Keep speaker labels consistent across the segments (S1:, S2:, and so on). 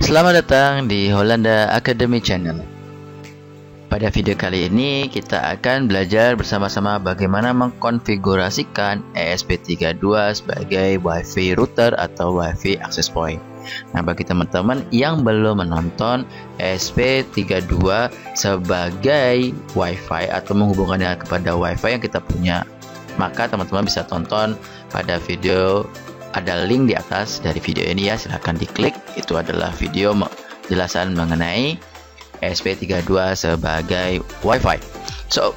S1: Selamat datang di Holanda Academy Channel. Pada video kali ini kita akan belajar bersama-sama bagaimana mengkonfigurasikan ESP32 sebagai WiFi router atau WiFi access point. Nah, bagi teman-teman yang belum menonton ESP32 sebagai WiFi atau menghubungkannya kepada WiFi yang kita punya, maka teman-teman bisa tonton pada video, ada link di atas dari video ini ya, silahkan diklik. Itu adalah video penjelasan mengenai ESP32 sebagai WiFi. So,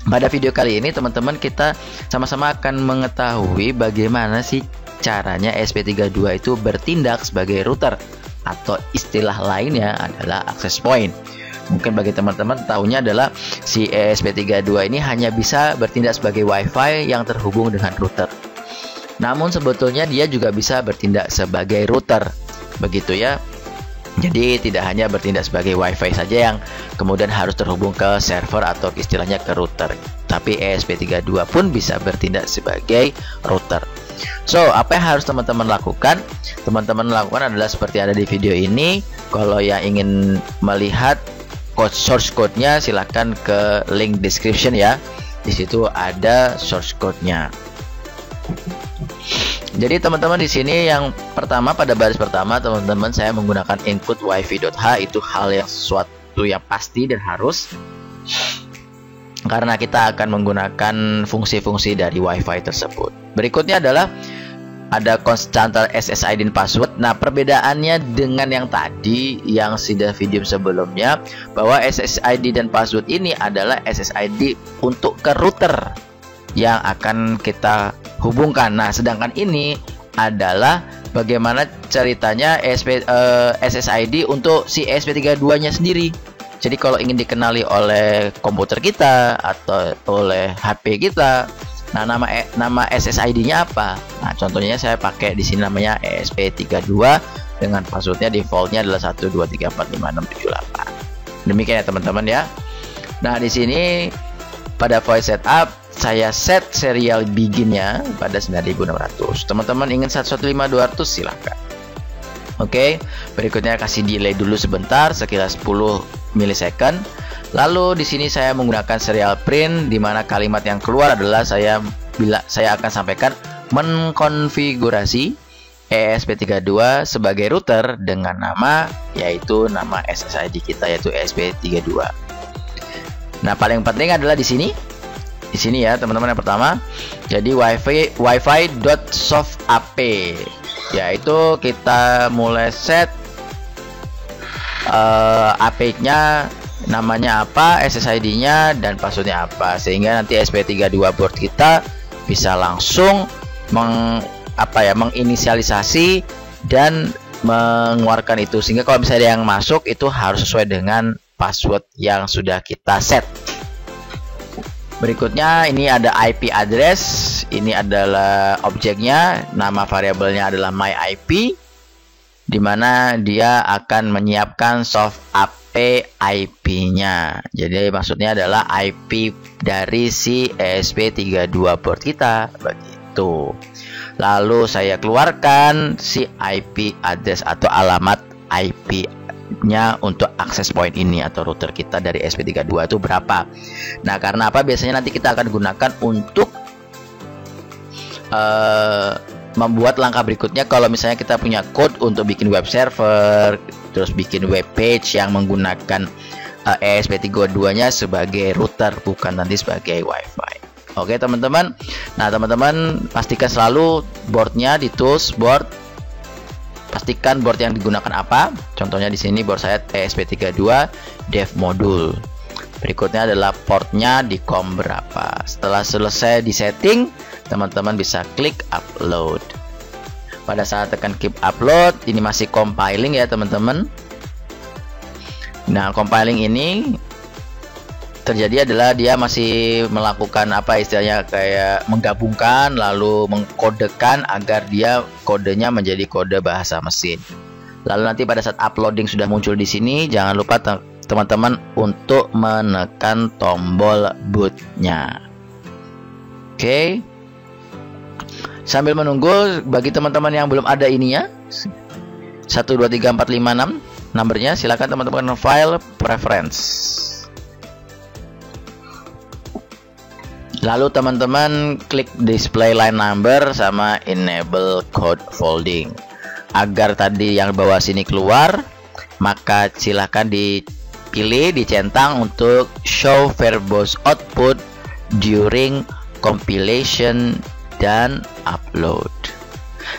S1: pada video kali ini teman-teman kita sama-sama akan mengetahui bagaimana sih caranya ESP32 itu bertindak sebagai router, atau istilah lainnya adalah access point. Mungkin bagi teman-teman tahunya adalah si ESP32 ini hanya bisa bertindak sebagai WiFi yang terhubung dengan router. Namun sebetulnya dia juga bisa bertindak sebagai router, begitu ya. Jadi tidak hanya bertindak sebagai WiFi saja yang kemudian harus terhubung ke server atau istilahnya ke router, tapi ESP32 pun bisa bertindak sebagai router. So, apa yang harus teman-teman lakukan? Teman-teman lakukan adalah seperti ada di video ini. Kalau yang ingin melihat source code-nya, silahkan ke link description ya. Di situ ada source code-nya. Jadi teman-teman di sini yang pertama, pada baris pertama teman-teman saya menggunakan include wifi.h. Itu hal yang sesuatu yang pasti dan harus, karena kita akan menggunakan fungsi-fungsi dari WiFi tersebut. Berikutnya adalah ada constantal SSID dan password. Nah, perbedaannya dengan yang tadi yang sudah video sebelumnya, bahwa SSID dan password ini adalah SSID untuk ke router yang akan kita hubungkan. Nah, sedangkan ini adalah bagaimana ceritanya SSID untuk si ESP32-nya sendiri. Jadi kalau ingin dikenali oleh komputer kita atau oleh HP kita, nah nama SSID-nya apa? Nah, contohnya saya pakai di sini namanya ESP32 dengan passwordnya defaultnya adalah 123456778. Demikian ya teman-teman ya. Nah, di sini pada voice setup saya set serial beginnya pada 9600. Teman-teman ingin 115.200 silahkan. Oke, berikutnya kasih delay dulu sebentar, sekira 10 milisecond. Lalu di sini saya menggunakan serial print, di mana kalimat yang keluar adalah saya akan sampaikan mengkonfigurasi ESP32 sebagai router dengan nama, yaitu nama SSID kita, yaitu ESP32. Nah, paling penting adalah di sini ya teman-teman, yang pertama jadi wifi.soft.ap, yaitu kita mulai set AP-nya namanya apa, SSID-nya dan passwordnya apa, sehingga nanti ESP32 board kita bisa langsung menginisialisasi dan mengeluarkan itu, sehingga kalau misalnya yang masuk itu harus sesuai dengan password yang sudah kita set. Berikutnya ini ada IP address, ini adalah objeknya, nama variabelnya adalah my IP, di mana dia akan menyiapkan soft AP IP-nya. Jadi maksudnya adalah IP dari si ESP32 board kita, begitu. Lalu saya keluarkan si IP address atau alamat IP-nya untuk access point ini atau router kita dari ESP32 itu berapa. Nah, karena apa? Biasanya nanti kita akan gunakan untuk membuat langkah berikutnya. Kalau misalnya kita punya code untuk bikin web server, terus bikin web page yang menggunakan ESP32-nya sebagai router, bukan nanti sebagai WiFi. Oke teman-teman. Nah, teman-teman pastikan selalu boardnya di tools board. Pastikan board yang digunakan apa. Contohnya di sini board saya ESP32 dev module. Berikutnya adalah portnya di COM berapa. Setelah selesai di setting, teman-teman bisa klik upload. Pada saat tekan keep upload, ini masih compiling ya teman-teman. Nah, compiling ini terjadi adalah dia masih melakukan apa istilahnya, kayak menggabungkan lalu mengkodekan agar dia kodenya menjadi kode bahasa mesin. Lalu nanti pada saat uploading sudah muncul di sini, jangan lupa teman-teman untuk menekan tombol bootnya. Oke. Sambil menunggu, bagi teman-teman yang belum ada ininya, 123456 nomornya. Silakan teman-teman file preference. Lalu teman-teman klik display line number sama enable code folding. Agar tadi yang bawah sini keluar, maka silakan dipilih, dicentang untuk show verbose output during compilation dan upload.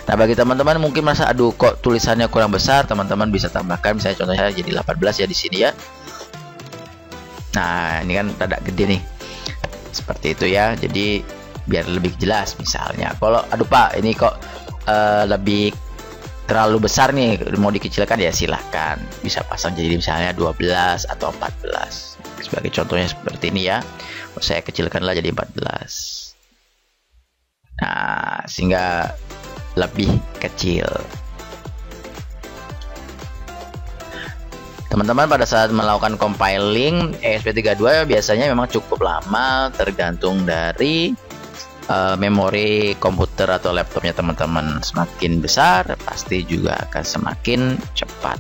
S1: Nah, bagi teman-teman mungkin merasa aduh kok tulisannya kurang besar, teman-teman bisa tambahkan misalnya contohnya jadi 18 ya di sini ya. Nah, ini kan rada gede nih. Seperti itu ya. Jadi biar lebih jelas misalnya. Kalau aduh Pak, ini kok lebih terlalu besar nih, mau dikecilkan ya silahkan. Bisa pasang jadi misalnya 12 atau 14. Sebagai contohnya seperti ini ya. Saya kecilkanlah jadi 14. Nah, sehingga lebih kecil. Teman-teman pada saat melakukan compiling ESP32 biasanya memang cukup lama, tergantung dari memori komputer atau laptopnya teman-teman. Semakin besar pasti juga akan semakin cepat.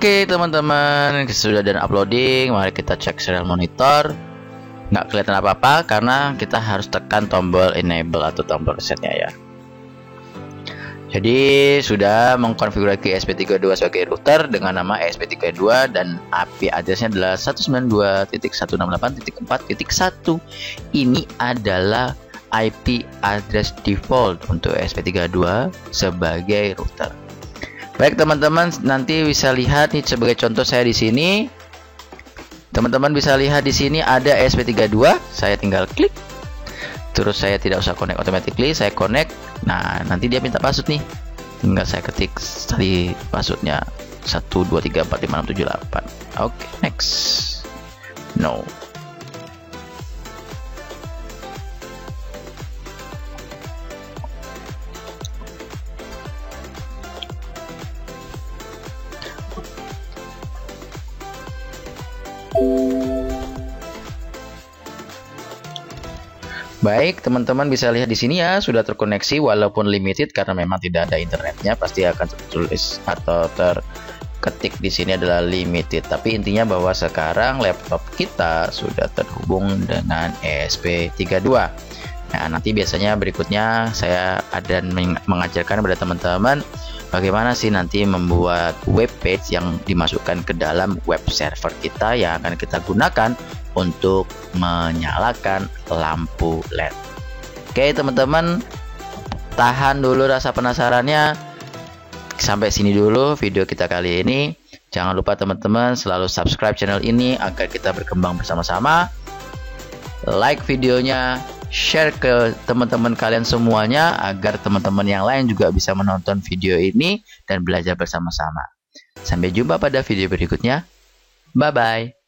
S1: Oke teman-teman, sudah dan uploading. Mari kita cek serial monitor. Nggak kelihatan apa-apa karena kita harus tekan tombol enable atau tombol resetnya ya. Jadi sudah mengkonfigurasi ESP32 sebagai router dengan nama ESP32 dan IP addressnya adalah 192.168.4.1. Ini adalah IP address default untuk ESP32 sebagai router. Baik teman-teman, nanti bisa lihat nih sebagai contoh saya di sini. Teman-teman bisa lihat di sini ada ESP32. Saya tinggal klik. Terus saya tidak usah connect automatically, saya connect. Nah, nanti dia minta password nih. Tinggal saya ketik tadi passwordnya 123456778. Oke, next. No. Baik, teman-teman bisa lihat di sini ya, sudah terkoneksi walaupun limited karena memang tidak ada internetnya, pasti akan tertulis atau terketik di sini adalah limited. Tapi intinya bahwa sekarang laptop kita sudah terhubung dengan ESP32. Nah, nanti biasanya berikutnya saya akan mengajarkan kepada teman-teman bagaimana sih nanti membuat web page yang dimasukkan ke dalam web server kita yang akan kita gunakan untuk menyalakan lampu LED. Oke teman-teman, tahan dulu rasa penasarannya. Sampai sini dulu video kita kali ini. Jangan lupa teman-teman selalu subscribe channel ini agar kita berkembang bersama-sama. Like videonya, share ke teman-teman kalian semuanya agar teman-teman yang lain juga bisa menonton video ini dan belajar bersama-sama. Sampai jumpa pada video berikutnya. Bye-bye.